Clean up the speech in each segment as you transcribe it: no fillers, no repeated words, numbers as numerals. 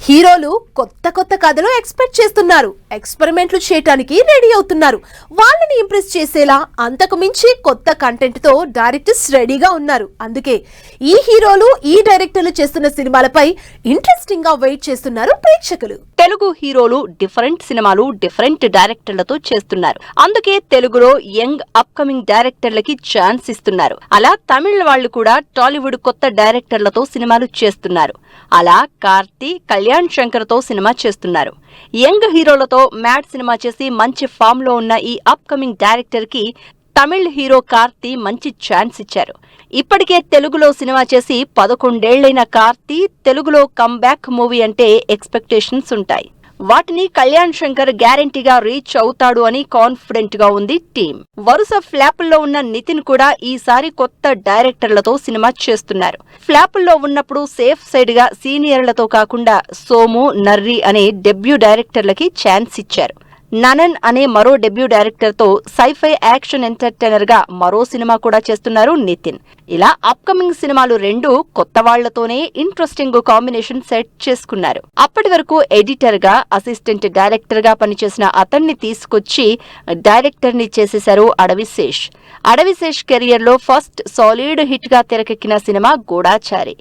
హీరోలు కొత్త కొత్త కథలు ఎక్స్పెక్ట్ చేస్తున్నారు, ఎక్స్పెరిమెంట్లు చేయడానికి రెడీ అవుతున్నారు. వాళ్ళని ఇంప్రెస్ చేసేలా అంతకు మించి కొత్త కంటెంట్ తో డైరెక్టర్స్ రెడీగా ఉన్నారు. అందుకే ఈ హీరోలు ఈ డైరెక్టర్లు చేస్తున్న సినిమాలపై ఇంట్రెస్టింగ్ గా వెయిట్ చేస్తున్నారు ప్రేక్షకులు. తెలుగు హీరోలు డిఫరెంట్ సినిమాలు డిఫరెంట్ డైరెక్టర్లతో చేస్తున్నారు. అందుకే తెలుగులో యంగ్ అప్కమింగ్ డైరెక్టర్లకి ఛాన్స్ ఇస్తున్నారు. అలా తమిళ వాళ్ళు కూడా టాలీవుడ్ కొత్త డైరెక్టర్లతో సినిమాలు చేస్తున్నారు. అలా కార్తీ, కళ్యాణ్ శంకర్ తో సినిమా చేస్తున్నారు. యంగ్ హీరోలతో మ్యాడ్ సినిమా చేసి మంచి ఫామ్ లో ఉన్న ఈ అప్కమింగ్ డైరెక్టర్ కి తమిళ్ హీరో కార్తీ మంచి ఛాన్స్ ఇచ్చారు. ఇప్పటికే తెలుగులో సినిమా చేసి 11 ఏళ్లైన కార్తీ తెలుగులో కమ్బ్యాక్ మూవీ అంటే ఎక్స్పెక్టేషన్స్ ఉంటాయి. వాటిని కళ్యాణ్ శంకర్ గ్యారెంటీగా రీచ్ అవుతాడు అని కాన్ఫిడెంట్ గా ఉంది టీం. వరుస ఫ్లాపుల్లో ఉన్న నితిన్ కూడా ఈసారి కొత్త డైరెక్టర్లతో సినిమా చేస్తున్నారు. ఫ్లాపుల్లో ఉన్నప్పుడు సేఫ్ సైడ్ గా సీనియర్లతో కాకుండా సోము, నర్రి అనే డెబ్యూ డైరెక్టర్లకి ఛాన్స్ ఇచ్చారు. ననన్ అనే మరో డెబ్యూ డైరెక్టర్ తో సైఫై యాక్షన్ ఎంటర్టైనర్ గా మరో సినిమా కూడా చేస్తున్నారు నితిన్. ఇలా అప్కమింగ్ సినిమాలు రెండు కొత్త వాళ్లతోనే ఇంట్రెస్టింగ్ కాంబినేషన్ సెట్ చేసుకున్నారు. అప్పటి వరకు ఎడిటర్ గా, అసిస్టెంట్ డైరెక్టర్ గా పనిచేసిన అతన్ని తీసుకొచ్చి డైరెక్టర్ ని చేసేశారు అడవిశేష్. అడవిశేష్ కెరియర్ లో ఫస్ట్ సాలిడ్ హిట్ గా తెరకెక్కిన సినిమా గూఢాచారి.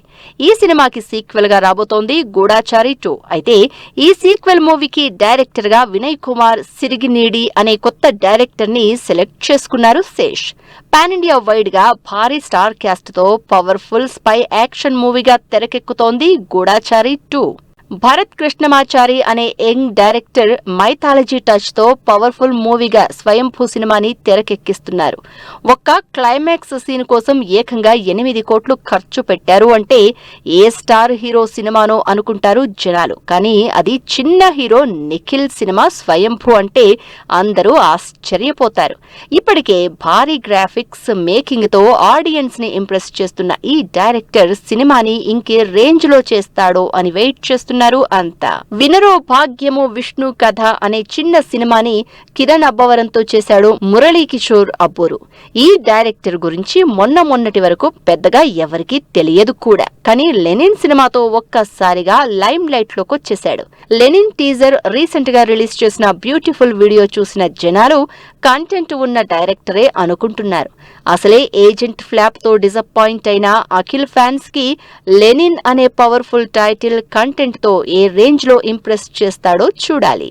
ఈ సినిమాకి సీక్వెల్ గా రాబోతోంది గూఢాచారి 2. అయితే ఈ సీక్వెల్ మూవీకి డైరెక్టర్ గా వినయ్ కుమార్ సిరిగినీడి అనే కొత్త డైరెక్టర్ ని సెలెక్ట్ చేసుకున్నారు శేష్. పాన్ ఇండియా వైడ్ గా భారీ స్టార్ క్యాస్ట్ తో పవర్ఫుల్ స్పై యాక్షన్ మూవీగా తెరకెక్కుతోంది గూఢాచారి 2. భరత్ కృష్ణమాచారి అనే యంగ్ డైరెక్టర్ మైథాలజీ టచ్ తో పవర్ఫుల్ మూవీగా స్వయంభూ సినిమాని తెరకెక్కిస్తున్నారు. ఒక్క క్లైమాక్స్ సీన్ కోసం ఏకంగా 8 కోట్లు ఖర్చు పెట్టారు అంటే ఏ స్టార్ హీరో సినిమానో అనుకుంటారు జనాలు. కానీ అది చిన్న హీరో నిఖిల్ సినిమా స్వయంభూ అంటే అందరూ ఆశ్చర్యపోతారు. ఇప్పటికే భారీ గ్రాఫిక్స్ మేకింగ్ తో ఆడియన్స్ ని ఇంప్రెస్ చేస్తున్న ఈ డైరెక్టర్ సినిమాని ఇంకే రేంజ్ లో చేస్తాడో అని వెయిట్ చేస్తున్నారు అంతా. వినరో భాగ్యము విష్ణు కథ అనే చిన్న సినిమాని కిరణ్ అబ్బవరంతో చేశాడు మురళీ కిషోర్ అబ్బూరు. ఈ డైరెక్టర్ గురించి మొన్నటి వరకు పెద్దగా ఎవరికీ తెలియదు కూడా. కానీ లెనిన్ సినిమాతో ఒక్కసారిగా లైమ్ లైట్ లోకి వచ్చేశాడు. లెనిన్ టీజర్ రీసెంట్ గా రిలీజ్ చేసిన బ్యూటిఫుల్ వీడియో చూసిన జనాలు కంటెంట్ ఉన్న డైరెక్టరే అనుకుంటున్నారు. అసలే ఏజెంట్ ఫ్లాప్ తో డిసప్పాయింట్ అయిన అఖిల్ ఫ్యాన్స్ కి లెనిన్ అనే పవర్ఫుల్ టైటిల్ కంటెంట్ తో ఏ రేంజ్ లో ఇంప్రెస్ చేస్తాడో చూడాలి.